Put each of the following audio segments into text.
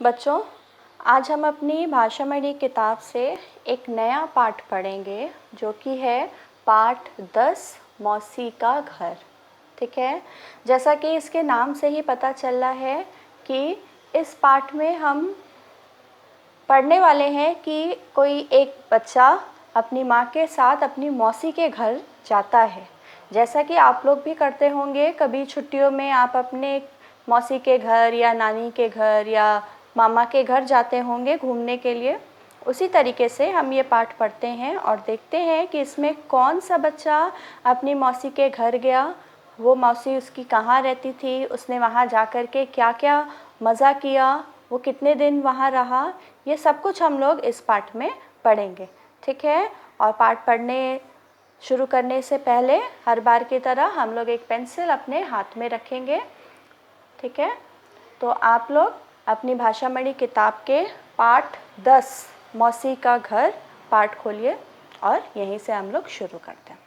बच्चों, आज हम अपनी भाषामणि किताब से एक नया पाठ पढ़ेंगे जो कि है पाठ 10 मौसी का घर। ठीक है, जैसा कि इसके नाम से ही पता चल रहा है कि इस पाठ में हम पढ़ने वाले हैं कि कोई एक बच्चा अपनी माँ के साथ अपनी मौसी के घर जाता है। जैसा कि आप लोग भी करते होंगे, कभी छुट्टियों में आप अपने मौसी के घर या नानी के घर या मामा के घर जाते होंगे घूमने के लिए। उसी तरीके से हम ये पाठ पढ़ते हैं और देखते हैं कि इसमें कौन सा बच्चा अपनी मौसी के घर गया, वो मौसी उसकी कहाँ रहती थी, उसने वहाँ जा कर के क्या क्या मज़ा किया, वो कितने दिन वहाँ रहा, ये सब कुछ हम लोग इस पाठ में पढ़ेंगे। ठीक है, और पाठ पढ़ने शुरू करने से पहले हर बार की तरह हम लोग एक पेंसिल अपने हाथ में रखेंगे। ठीक है, तो आप लोग अपनी भाषामणि किताब के पाठ 10 मौसी का घर पाठ खोलिए और यहीं से हम लोग शुरू करते हैं।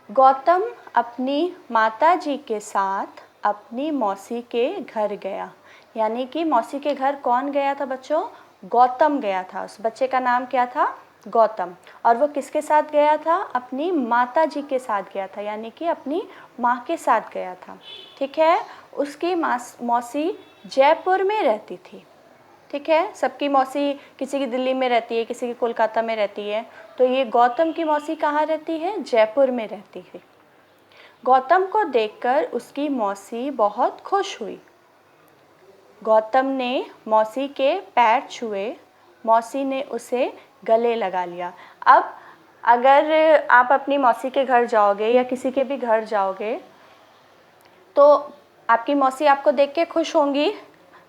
गौतम अपनी माताजी के साथ अपनी मौसी के घर गया। यानी कि मौसी के घर कौन गया था बच्चों? गौतम गया था। उस बच्चे का नाम क्या था? गौतम। और वो किसके साथ गया था? अपनी माताजी के साथ गया था, यानी कि अपनी माँ के साथ गया था। ठीक है, उसकी मौसी जयपुर में रहती थी। ठीक है, सबकी मौसी किसी की दिल्ली में रहती है, किसी की कोलकाता में रहती है, तो ये गौतम की मौसी कहाँ रहती है? जयपुर में रहती है। गौतम को देखकर उसकी मौसी बहुत खुश हुई। गौतम ने मौसी के पैर छुए, मौसी ने उसे गले लगा लिया। अब अगर आप अपनी मौसी के घर जाओगे या किसी के भी घर जाओगे तो आपकी मौसी आपको देख के खुश होंगी,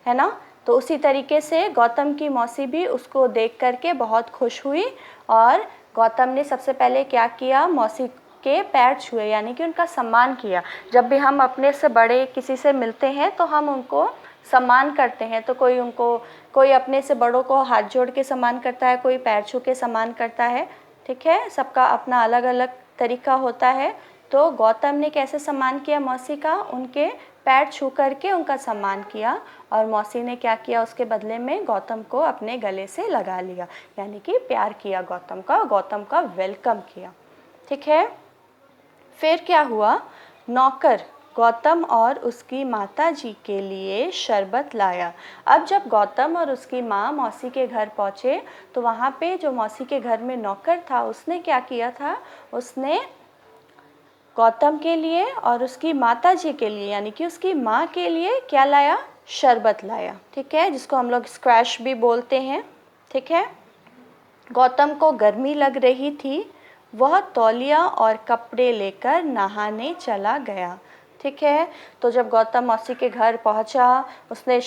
है ना? तो उसी तरीके से गौतम की मौसी भी उसको देख करके बहुत खुश हुई और गौतम ने सबसे पहले क्या किया? मौसी के पैर छुए, यानी कि उनका सम्मान किया। जब भी हम अपने से बड़े किसी से मिलते हैं तो हम उनको सम्मान करते हैं। तो कोई अपने से बड़ों को हाथ जोड़ के सम्मान करता है, कोई पैर छू के सम्मान करता है। ठीक है, सबका अपना अलग अलग तरीका होता है। तो गौतम ने कैसे सम्मान किया मौसी का? उनके पैर छू करके उनका सम्मान किया और मौसी ने क्या किया उसके बदले में? गौतम को अपने गले से लगा लिया, यानी कि प्यार किया गौतम का वेलकम किया। ठीक है, फिर क्या हुआ? नौकर गौतम और उसकी माताजी के लिए शरबत लाया। अब जब गौतम और उसकी माँ मौसी के घर पहुँचे तो वहाँ पे जो मौसी के घर में नौकर था उसने क्या किया था? उसने गौतम के लिए और उसकी माताजी के लिए, यानी कि उसकी माँ के लिए क्या लाया? शरबत लाया। ठीक है, जिसको हम लोग स्क्वैश भी बोलते हैं। ठीक है, गौतम को गर्मी लग रही थी, वह तौलिया और कपड़े लेकर नहाने चला गया। ठीक है, तो जब गौतम मौसी के घर पहुंचा, उसने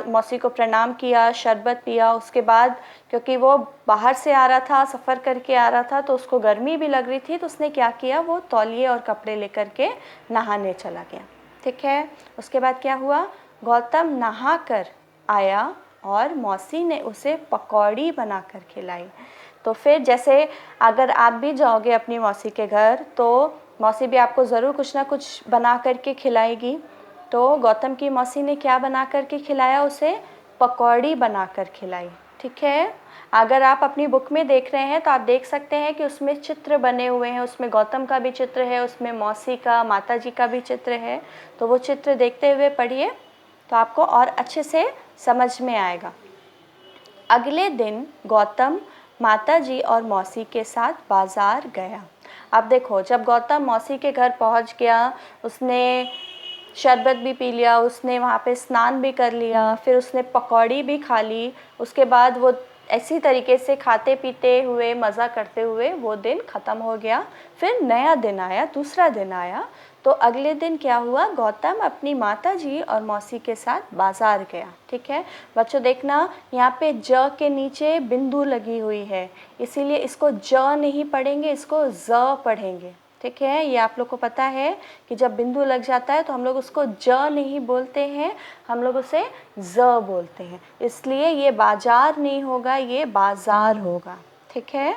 मौसी को प्रणाम किया, शरबत पिया। उसके बाद क्योंकि वो बाहर से आ रहा था, सफ़र करके आ रहा था, तो उसको गर्मी भी लग रही थी, तो उसने क्या किया? वो तौलिए और कपड़े लेकर के नहाने चला गया। ठीक है, उसके बाद क्या हुआ? गौतम नहा कर आया और मौसी ने उसे पकौड़ी बना कर खिलाई। तो फिर जैसे अगर आप भी जाओगे अपनी मौसी के घर तो मौसी भी आपको ज़रूर कुछ ना कुछ बना कर के खिलाएगी। तो गौतम की मौसी ने क्या बना कर के खिलाया उसे? पकौड़ी बना कर खिलाई। ठीक है, अगर आप अपनी बुक में देख रहे हैं तो आप देख सकते हैं कि उसमें चित्र बने हुए हैं। उसमें गौतम का भी चित्र है, उसमें मौसी का, माताजी का भी चित्र है। तो वो चित्र देखते हुए पढ़िए तो आपको और अच्छे से समझ में आएगा। अगले दिन गौतम माताजी और मौसी के साथ बाज़ार गया। अब देखो, जब गौतम मौसी के घर पहुंच गया, उसने शरबत भी पी लिया, उसने वहाँ पे स्नान भी कर लिया, फिर उसने पकौड़ी भी खा ली। उसके बाद वो इसी तरीके से खाते पीते हुए, मज़ा करते हुए वो दिन ख़त्म हो गया। फिर नया दिन आया, दूसरा दिन आया। तो अगले दिन क्या हुआ? गौतम अपनी माताजी और मौसी के साथ बाज़ार गया। ठीक है बच्चों, देखना यहाँ पे ज के नीचे बिंदु लगी हुई है, इसीलिए इसको ज नहीं पढ़ेंगे, इसको ज पढ़ेंगे। ठीक है, ये आप लोग को पता है कि जब बिंदु लग जाता है तो हम लोग उसको ज नहीं बोलते हैं, हम लोग उसे ज बोलते हैं। इसलिए ये बाजार नहीं होगा, ये बाज़ार होगा। ठीक है,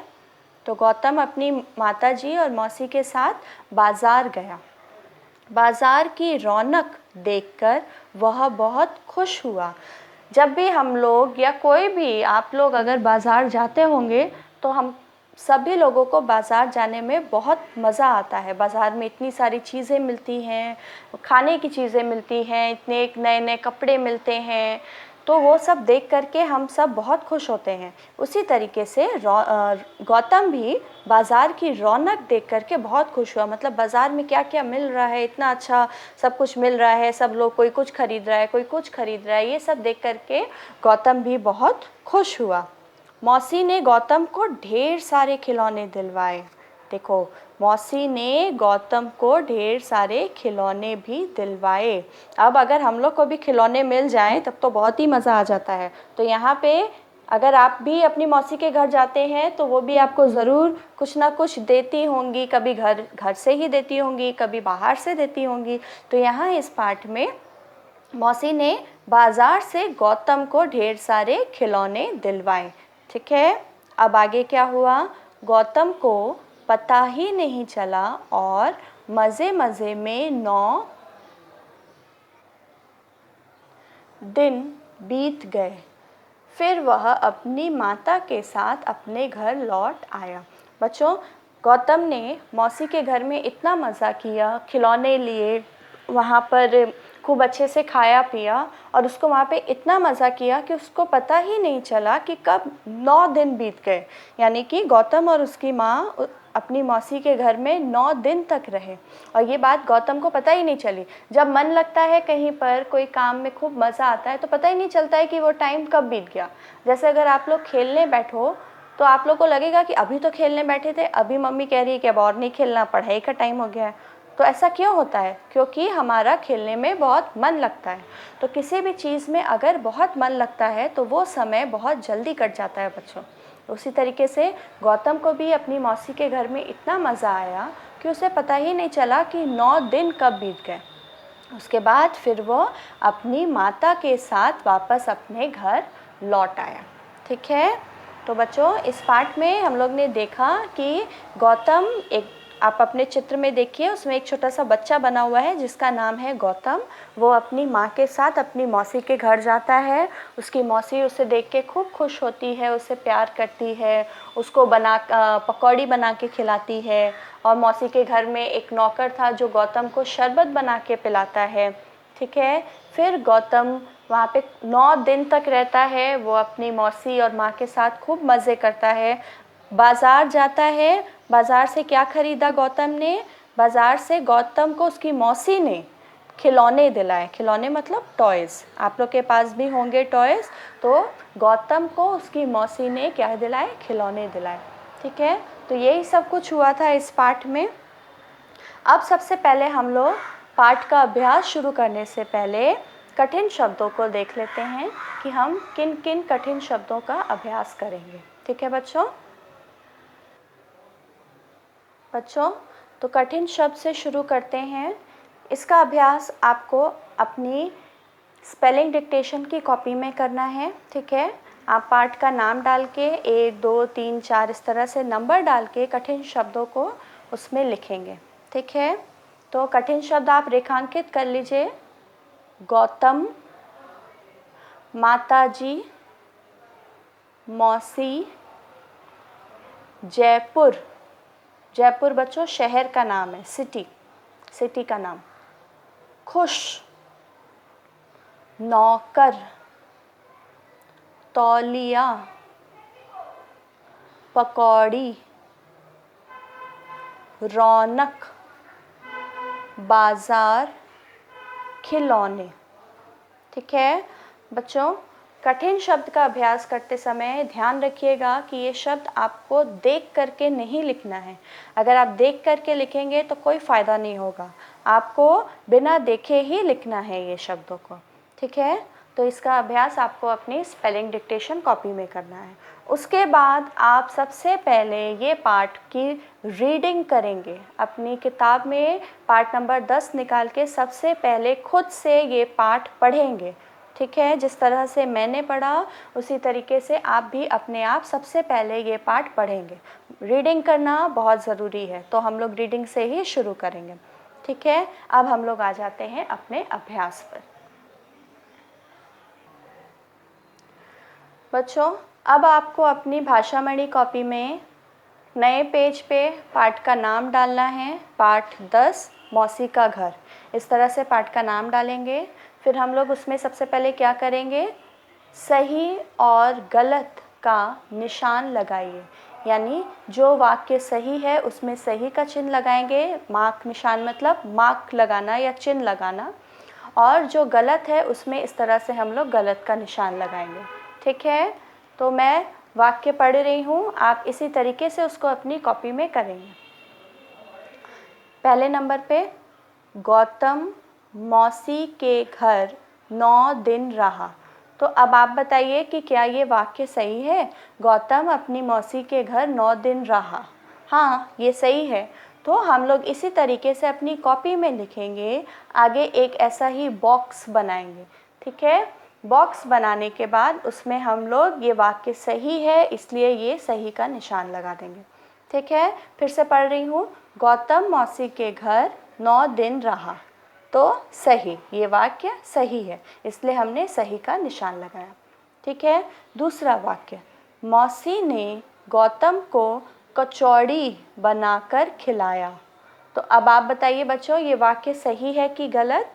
तो गौतम अपनी माताजी और मौसी के साथ बाज़ार गया। बाज़ार की रौनक देखकर वह बहुत खुश हुआ। जब भी हम लोग या कोई भी आप लोग अगर बाज़ार जाते होंगे तो हम सभी लोगों को बाज़ार जाने में बहुत मज़ा आता है। बाज़ार में इतनी सारी चीज़ें मिलती हैं, खाने की चीज़ें मिलती हैं, इतने नए नए कपड़े मिलते हैं, तो वो सब देख करके हम सब बहुत खुश होते हैं। उसी तरीके से गौतम भी बाज़ार की रौनक देख करके बहुत खुश हुआ। मतलब बाज़ार में क्या क्या मिल रहा है, इतना अच्छा सब कुछ मिल रहा है, सब लोग कोई कुछ खरीद रहा है, कोई कुछ खरीद रहा है, ये सब देख करके गौतम भी बहुत खुश हुआ। मौसी ने गौतम को ढेर सारे खिलौने दिलवाए। देखो, मौसी ने गौतम को ढेर सारे खिलौने भी दिलवाए। अब अगर हम लोग को भी खिलौने मिल जाएं तब तो बहुत ही मज़ा आ जाता है। तो यहाँ पे अगर आप भी अपनी मौसी के घर जाते हैं तो वो भी आपको ज़रूर कुछ ना कुछ देती होंगी, कभी घर से ही देती होंगी, कभी बाहर से देती होंगी। तो यहाँ इस पाठ में मौसी ने बाज़ार से गौतम को ढेर सारे खिलौने दिलवाए। ठीक है, अब आगे क्या हुआ? गौतम को पता ही नहीं चला और मज़े मज़े में 9 दिन बीत गए। फिर वह अपनी माता के साथ अपने घर लौट आया। बच्चों, गौतम ने मौसी के घर में इतना मज़ा किया, खिलौने लिए, वहाँ पर खूब अच्छे से खाया पिया और उसको वहाँ पे इतना मज़ा किया कि उसको पता ही नहीं चला कि कब 9 दिन बीत गए। यानी कि गौतम और उसकी माँ अपनी मौसी के घर में 9 दिन तक रहे और ये बात गौतम को पता ही नहीं चली। जब मन लगता है कहीं पर, कोई काम में खूब मज़ा आता है तो पता ही नहीं चलता है कि वो टाइम कब बीत गया। जैसे अगर आप लोग खेलने बैठो तो आप लोग को लगेगा कि अभी तो खेलने बैठे थे, अभी मम्मी कह रही है कि अब और नहीं खेलना, पढ़ाई का टाइम हो गया है। तो ऐसा क्यों होता है? क्योंकि हमारा खेलने में बहुत मन लगता है। तो किसी भी चीज़ में अगर बहुत मन लगता है तो वो समय बहुत जल्दी कट जाता है बच्चों। उसी तरीके से गौतम को भी अपनी मौसी के घर में इतना मज़ा आया कि उसे पता ही नहीं चला कि 9 दिन कब बीत गए। उसके बाद फिर वो अपनी माता के साथ वापस अपने घर लौट आया। ठीक है, तो बच्चों इस पाठ में हम लोग ने देखा कि गौतम, एक आप अपने चित्र में देखिए, उसमें एक छोटा सा बच्चा बना हुआ है जिसका नाम है गौतम। वो अपनी माँ के साथ अपनी मौसी के घर जाता है। उसकी मौसी उसे देख के खूब खुश होती है, उसे प्यार करती है, उसको पकौड़ी बना के खिलाती है। और मौसी के घर में एक नौकर था जो गौतम को शरबत बना के पिलाता है। ठीक है, फिर गौतम वहाँ पे 9 दिन तक रहता है। वो अपनी मौसी और माँ के साथ खूब मज़े करता है, बाज़ार जाता है। बाज़ार से क्या ख़रीदा गौतम ने? बाज़ार से गौतम को उसकी मौसी ने खिलौने दिलाए। खिलौने मतलब टॉयज़। आप लोग के पास भी होंगे टॉयज़। तो गौतम को उसकी मौसी ने क्या दिलाए? खिलौने दिलाए। ठीक है, तो यही सब कुछ हुआ था इस पाठ में। अब सबसे पहले हम लोग पाठ का अभ्यास शुरू करने से पहले कठिन शब्दों को देख लेते हैं कि हम किन किन कठिन शब्दों का अभ्यास करेंगे। ठीक है बच्चों? तो कठिन शब्द से शुरू करते हैं। इसका अभ्यास आपको अपनी स्पेलिंग डिक्टेशन की कॉपी में करना है। ठीक है, आप पाठ का नाम डाल के 1 2 3 4 इस तरह से नंबर डाल के कठिन शब्दों को उसमें लिखेंगे। ठीक है, तो कठिन शब्द आप रेखांकित कर लीजिए। गौतम, माताजी, मौसी, जयपुर। जयपुर बच्चों शहर का नाम है, सिटी का नाम। खुश, नौकर, तौलिया, पकौड़ी, रौनक, बाज़ार, खिलौने। ठीक है बच्चों, कठिन शब्द का अभ्यास करते समय ध्यान रखिएगा कि ये शब्द आपको देख करके नहीं लिखना है। अगर आप देख करके लिखेंगे तो कोई फ़ायदा नहीं होगा। आपको बिना देखे ही लिखना है ये शब्दों को। ठीक है, तो इसका अभ्यास आपको अपनी स्पेलिंग डिक्टेशन कॉपी में करना है। उसके बाद आप सबसे पहले ये पाठ की रीडिंग करेंगे। अपनी किताब में पाठ नंबर 10 निकाल के सबसे पहले खुद से ये पाठ पढ़ेंगे। ठीक है, जिस तरह से मैंने पढ़ा उसी तरीके से आप भी अपने आप सबसे पहले ये पाठ पढ़ेंगे। रीडिंग करना बहुत ज़रूरी है, तो हम लोग रीडिंग से ही शुरू करेंगे। ठीक है, अब हम लोग आ जाते हैं अपने अभ्यास पर। बच्चों, अब आपको अपनी भाषामणि कॉपी में नए पेज पे पाठ का नाम डालना है। पाठ 10 मौसी का घर, इस तरह से पाठ का नाम डालेंगे। फिर हम लोग उसमें सबसे पहले क्या करेंगे, सही और गलत का निशान लगाइए। यानी जो वाक्य सही है उसमें सही का चिन्ह लगाएंगे, मार्क निशान मतलब मार्क लगाना या चिन्ह लगाना, और जो गलत है उसमें इस तरह से हम लोग गलत का निशान लगाएंगे। ठीक है, तो मैं वाक्य पढ़ रही हूँ, आप इसी तरीके से उसको अपनी कॉपी में करेंगे। पहले नंबर पे, गौतम मौसी के घर 9 दिन रहा। तो अब आप बताइए कि क्या ये वाक्य सही है? गौतम अपनी मौसी के घर 9 दिन रहा। हाँ, ये सही है। तो हम लोग इसी तरीके से अपनी कॉपी में लिखेंगे, आगे एक ऐसा ही बॉक्स बनाएंगे। ठीक है, बॉक्स बनाने के बाद उसमें हम लोग ये वाक्य सही है इसलिए ये सही का निशान लगा देंगे। ठीक है, फिर से पढ़ रही हूँ, गौतम मौसी के घर 9 दिन रहा। तो सही, ये वाक्य सही है इसलिए हमने सही का निशान लगाया। ठीक है, दूसरा वाक्य, मौसी ने गौतम को कचौड़ी बनाकर खिलाया। तो अब आप बताइए बच्चों, ये वाक्य सही है कि गलत?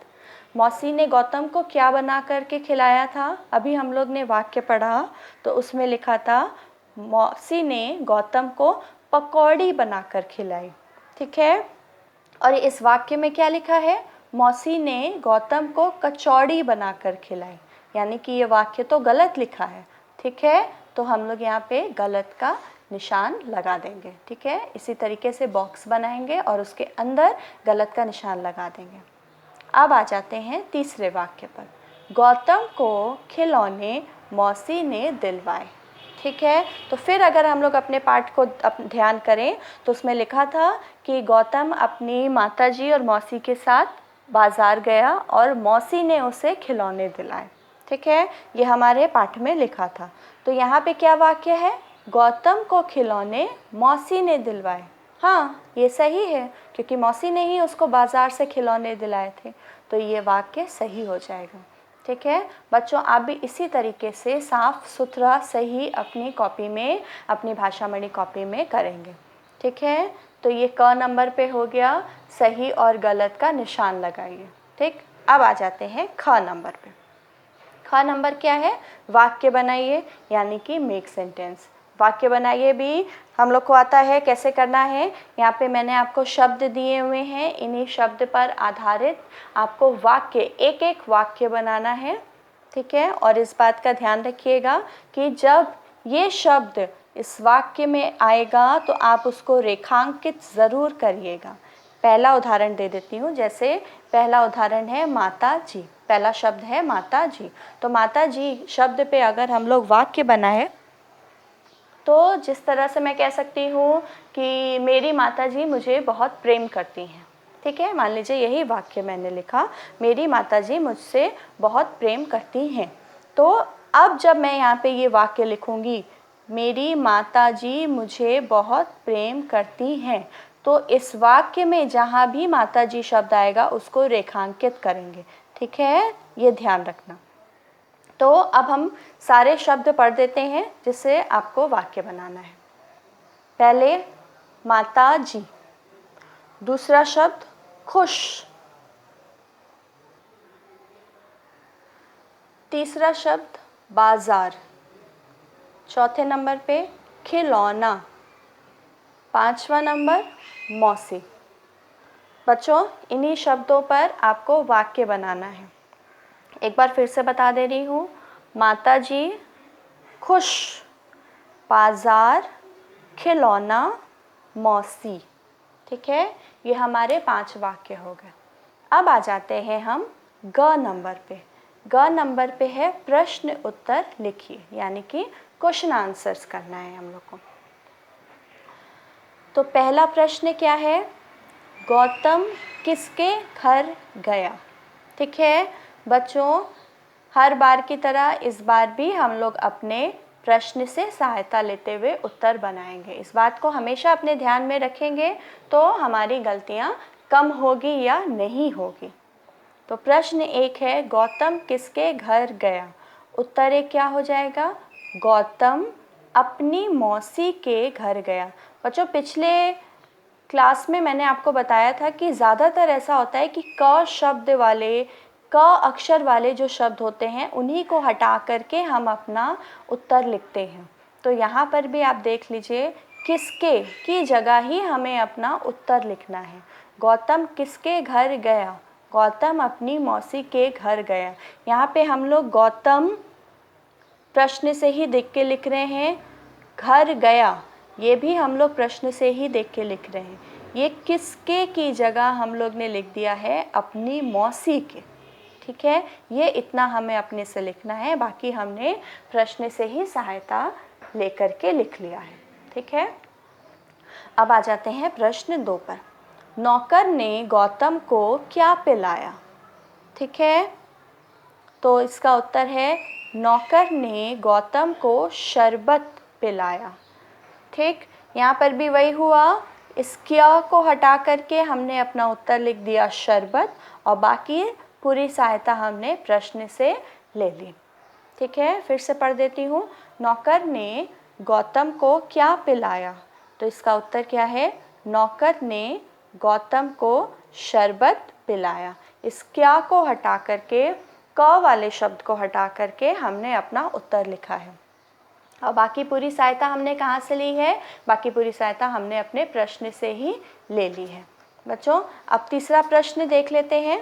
मौसी ने गौतम को क्या बना कर के खिलाया था? अभी हम लोग ने वाक्य पढ़ा तो उसमें लिखा था मौसी ने गौतम को पकौड़ी बनाकर खिलाई। ठीक है, और इस वाक्य में क्या लिखा है? मौसी ने गौतम को कचौड़ी बनाकर खिलाई, यानी कि ये वाक्य तो गलत लिखा है। ठीक है, तो हम लोग यहाँ पे गलत का निशान लगा देंगे। ठीक है, इसी तरीके से बॉक्स बनाएंगे और उसके अंदर गलत का निशान लगा देंगे। अब आ जाते हैं तीसरे वाक्य पर, गौतम को खिलौने मौसी ने दिलवाए। ठीक है, तो फिर अगर हम लोग अपने पाठ को ध्यान करें तो उसमें लिखा था कि गौतम अपनी माताजी और मौसी के साथ बाज़ार गया और मौसी ने उसे खिलौने दिलाए। ठीक है, ये हमारे पाठ में लिखा था। तो यहाँ पे क्या वाक्य है? गौतम को खिलौने मौसी ने दिलवाए। हाँ, ये सही है क्योंकि मौसी ने ही उसको बाज़ार से खिलौने दिलाए थे, तो ये वाक्य सही हो जाएगा। ठीक है बच्चों, आप भी इसी तरीके से साफ सुथरा सही अपनी कॉपी में, अपनी भाषामणि कॉपी में करेंगे। ठीक है, तो ये क नंबर पे हो गया, सही और गलत का निशान लगाइए। ठीक, अब आ जाते हैं ख नंबर पे। ख नंबर क्या है? वाक्य बनाइए, यानी कि मेक सेंटेंस। वाक्य बनाइए भी हम लोग को आता है कैसे करना है। यहाँ पे मैंने आपको शब्द दिए हुए हैं, इन्हीं शब्द पर आधारित आपको वाक्य, एक एक वाक्य बनाना है। ठीक है, और इस बात का ध्यान रखिएगा कि जब ये शब्द इस वाक्य में आएगा तो आप उसको रेखांकित ज़रूर करिएगा। पहला उदाहरण दे देती हूँ, जैसे पहला उदाहरण है माता जी, पहला शब्द है माता जी। तो माता जी शब्द पे अगर हम लोग वाक्य बनाए तो जिस तरह से मैं कह सकती हूँ कि मेरी माताजी मुझे बहुत प्रेम करती हैं। ठीक है, मान लीजिए यही वाक्य मैंने लिखा, मेरी माताजी मुझसे बहुत प्रेम करती हैं। तो अब जब मैं यहाँ पे ये वाक्य लिखूँगी, मेरी माताजी मुझे बहुत प्रेम करती हैं, तो इस वाक्य में जहाँ भी माताजी शब्द आएगा उसको रेखांकित करेंगे। ठीक है, ये ध्यान रखना। तो अब हम सारे शब्द पढ़ देते हैं जिससे आपको वाक्य बनाना है। पहले माता जी, दूसरा शब्द खुश, तीसरा शब्द बाजार, चौथे नंबर पे खिलौना, पांचवा नंबर मौसी। बच्चों, इन्हीं शब्दों पर आपको वाक्य बनाना है। एक बार फिर से बता दे रही हूँ, माता जी, खुश, बाजार, खिलौना, मौसी। ठीक है, ये हमारे 5 वाक्य हो गए। अब आ जाते हैं हम ग नंबर पे। ग नंबर पे है प्रश्न उत्तर लिखिए, यानी कि क्वेश्चन आंसर्स करना है हम लोग को। तो पहला प्रश्न क्या है? गौतम किसके घर गया? ठीक है बच्चों, हर बार की तरह इस बार भी हम लोग अपने प्रश्न से सहायता लेते हुए उत्तर बनाएंगे। इस बात को हमेशा अपने ध्यान में रखेंगे तो हमारी गलतियाँ कम होगी या नहीं होगी। तो प्रश्न 1 है गौतम किसके घर गया। उत्तर 1 क्या हो जाएगा, गौतम अपनी मौसी के घर गया। बच्चों पिछले क्लास में मैंने आपको बताया था कि ज़्यादातर ऐसा होता है कि क शब्द वाले, क अक्षर वाले जो शब्द होते हैं उन्हीं को हटा करके हम अपना उत्तर लिखते हैं। तो यहाँ पर भी आप देख लीजिए, किसके की जगह ही हमें अपना उत्तर लिखना है। गौतम किसके घर गया, गौतम अपनी मौसी के घर गया। यहाँ पे हम लोग गौतम प्रश्न से ही देख के लिख रहे हैं, घर गया ये भी हम लोग प्रश्न से ही देख के लिख रहे हैं। ये किसके की जगह हम लोग ने लिख दिया है अपनी मौसी के। ठीक है, ये इतना हमें अपने से लिखना है, बाकी हमने प्रश्न से ही सहायता लेकर के लिख लिया है। ठीक है, अब आ जाते हैं प्रश्न 2 पर। नौकर ने गौतम को क्या पिलाया। ठीक है, तो इसका उत्तर है नौकर ने गौतम को शरबत पिलाया। ठीक, यहाँ पर भी वही हुआ, इस क्या को हटा करके हमने अपना उत्तर लिख दिया शरबत, और बाकी पूरी सहायता हमने प्रश्न से ले ली। ठीक है, फिर से पढ़ देती हूँ। नौकर ने गौतम को क्या पिलाया। तो इसका उत्तर क्या है, नौकर ने गौतम को शरबत पिलाया। इस क्या को हटा करके, क वाले शब्द को हटा करके हमने अपना उत्तर लिखा है। और बाकी पूरी सहायता हमने कहाँ से ली है, बाकी पूरी सहायता हमने अपने प्रश्न से ही ले ली है। बच्चों अब तीसरा प्रश्न देख लेते हैं।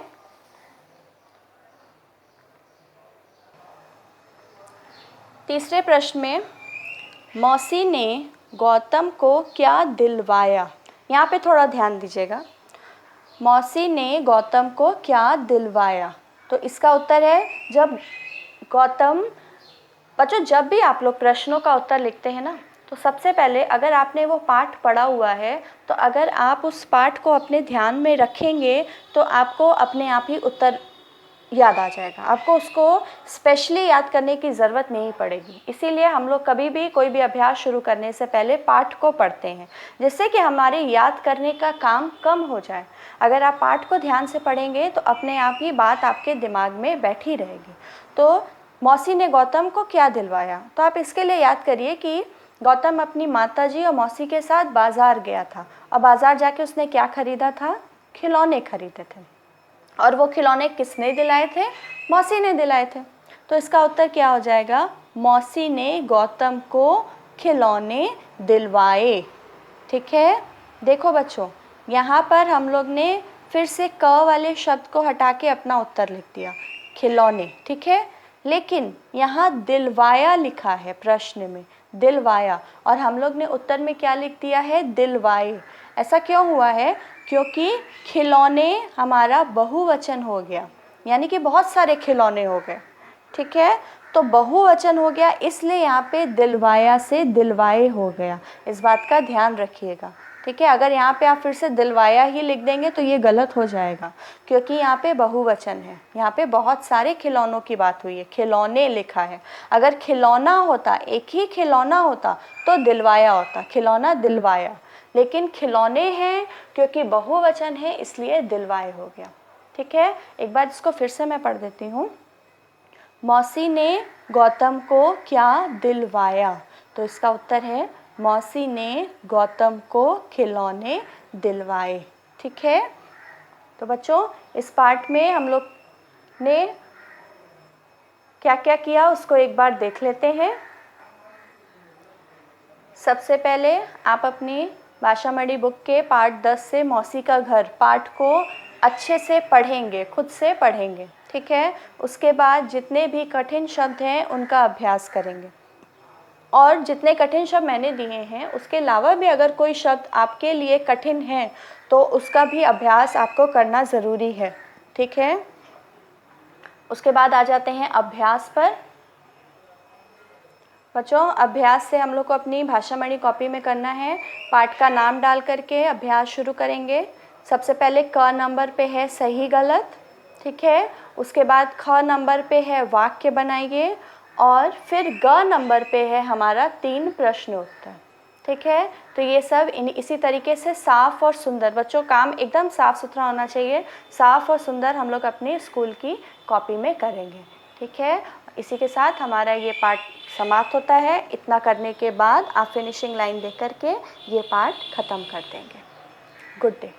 तीसरे प्रश्न में मौसी ने गौतम को क्या दिलवाया। यहाँ पे थोड़ा ध्यान दीजिएगा, मौसी ने गौतम को क्या दिलवाया। तो इसका उत्तर है जब गौतम, बच्चों जब भी आप लोग प्रश्नों का उत्तर लिखते हैं ना, तो सबसे पहले अगर आपने वो पाठ पढ़ा हुआ है तो अगर आप उस पाठ को अपने ध्यान में रखेंगे तो आपको अपने आप ही उत्तर याद आ जाएगा, आपको उसको स्पेशली याद करने की ज़रूरत नहीं पड़ेगी। इसीलिए हम लोग कभी भी कोई भी अभ्यास शुरू करने से पहले पाठ को पढ़ते हैं, जिससे कि हमारे याद करने का काम कम हो जाए। अगर आप पाठ को ध्यान से पढ़ेंगे तो अपने आप ही बात आपके दिमाग में बैठी रहेगी। तो मौसी ने गौतम को क्या दिलवाया, तो आप इसके लिए याद करिए कि गौतम अपनी माताजी और मौसी के साथ बाज़ार गया था, और बाज़ार जाके उसने क्या ख़रीदा था, खिलौने खरीदे थे। और वो खिलौने किसने दिलाए थे, मौसी ने दिलाए थे। तो इसका उत्तर क्या हो जाएगा, मौसी ने गौतम को खिलौने दिलवाए। ठीक है, देखो बच्चों यहाँ पर हम लोग ने फिर से क वाले शब्द को हटा के अपना उत्तर लिख दिया, खिलौने। ठीक है, लेकिन यहाँ दिलवाया लिखा है प्रश्न में, दिलवाया, और हम लोग ने उत्तर में क्या लिख दिया है, दिलवाए। ऐसा क्यों हुआ है, क्योंकि खिलौने हमारा बहुवचन हो गया, यानी कि बहुत सारे खिलौने हो गए। ठीक है, तो बहुवचन हो गया, इसलिए यहाँ पे दिलवाया से दिलवाए हो गया। इस बात का ध्यान रखिएगा। ठीक है, अगर यहाँ पे आप फिर से दिलवाया ही लिख देंगे तो ये गलत हो जाएगा, क्योंकि यहाँ पे बहुवचन है, यहाँ पे बहुत सारे खिलौनों की बात हुई है, खिलौने लिखा है। अगर खिलौना होता, एक ही खिलौना होता तो दिलवाया होता, खिलौना दिलवाया, लेकिन खिलौने हैं क्योंकि बहुवचन है इसलिए दिलवाए हो गया। ठीक है, एक बार इसको फिर से मैं पढ़ देती हूँ। मौसी ने गौतम को क्या दिलवाया। तो इसका उत्तर है मौसी ने गौतम को खिलौने दिलवाए। ठीक है, तो बच्चों इस पाठ में हम लोग ने क्या क्या किया उसको एक बार देख लेते हैं। सबसे पहले आप अपनी भाषा मणि बुक के पाठ 10 से मौसी का घर पाठ को अच्छे से पढ़ेंगे, खुद से पढ़ेंगे। ठीक है, उसके बाद जितने भी कठिन शब्द हैं उनका अभ्यास करेंगे, और जितने कठिन शब्द मैंने दिए हैं उसके अलावा भी अगर कोई शब्द आपके लिए कठिन है तो उसका भी अभ्यास आपको करना ज़रूरी है। ठीक है, उसके बाद आ जाते हैं अभ्यास पर। बच्चों अभ्यास से हम लोग को अपनी भाषा मणि कॉपी में करना है, पाठ का नाम डाल करके अभ्यास शुरू करेंगे। सबसे पहले क नंबर पे है सही गलत। ठीक है, उसके बाद ख नंबर पे है वाक्य बनाइए, और फिर ग नंबर पे है हमारा 3 प्रश्न उत्तर। ठीक है। तो ये सब इसी तरीके से साफ़ और सुंदर, बच्चों काम एकदम साफ़ सुथरा होना चाहिए, साफ़ और सुंदर हम लोग अपने स्कूल की कॉपी में करेंगे। ठीक है, इसी के साथ हमारा ये पार्ट समाप्त होता है। इतना करने के बाद आप फिनिशिंग लाइन देख कर के ये पार्ट ख़त्म कर देंगे। Good day.